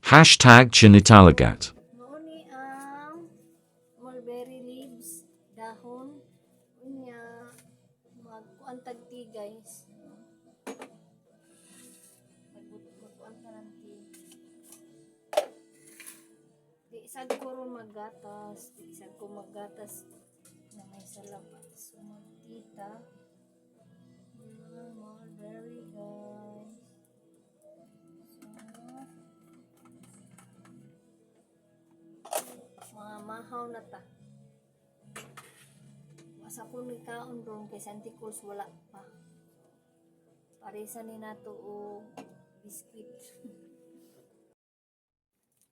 Hashtag Chinitalagat. Mauni ang mulberry leaves, dahon, unya, magkuantag tea guys. Magkuantag ng tea. Di isag ko ron maggatas, di isag ko maggatas na may salapat. So magtita, mulberry guys. Mga mahaw na ta. Masa ko ni kaon ron kay Santikos wala pa. Parisa ni nato o biskuit.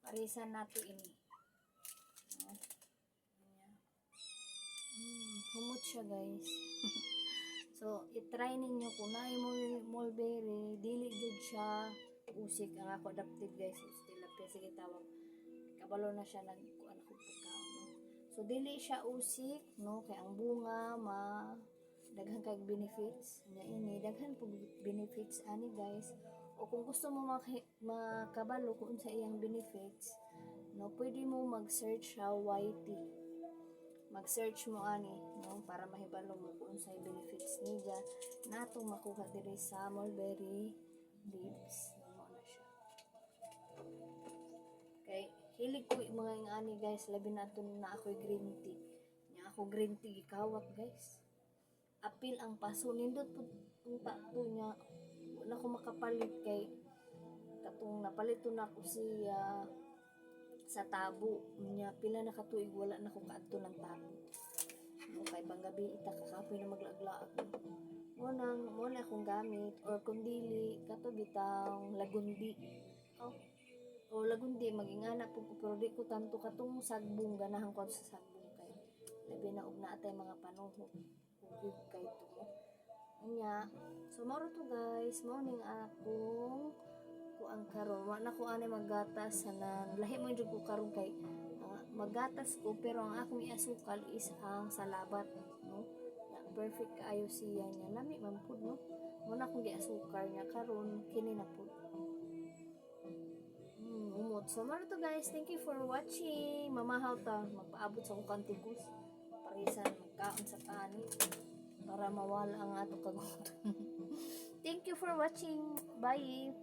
Parisa nato ini. Humot siya guys. So, itry ninyo kung na mulberry, dili jud siya usik ang ako adapted guys. Tilapia sige tawag. Kabalo na siya nagkuan ko pagkaon. No? So dili siya usik no kay ang bunga daghan kay benefits nya ini daghan pug benefits ani guys. O kung gusto mo makabalo kung sa iyang benefits no pwede mo mag-search sa YT. Mag-search mo ani no para mahibalo mo kung sa benefits niya nato makuha diri sa mulberry leaves. Hilig ko mga ingani guys, labi nato na ako'y green tea. Nya ako green tea gikawat guys. Apil ang paso nindot pud ang tato niya. Wala ko makapalit kay katong napalito na ako siya sa tabo. Nya pila na katuig wala na ko kaadto ng tabo. No kay panggabi ita kakapoy na maglaglaag. Mo na akong gamit or kung dili kato bitang lagundi. O lagundi magingana po pero di ko tanto katong sagbong ganahan ko sa sagbong kay labi na og naatay mga panuho ug kay to nya so maro to guys mao ning akong kuan karon wa na ko ani maggatas sanan lahi mo jud ko karon kay maggatas ko pero ang akong iasukal is ang salabat no perfect kaayo siya nya lami man pud no mo na akong giasukar nya karon kini na pud. So, maro to guys. Thank you for watching. Mamahaw ta. Magpaabot sa akong kantigus. Parisan, magkaon sa tani. Para mawala ang ato kagutom. Thank you for watching. Bye!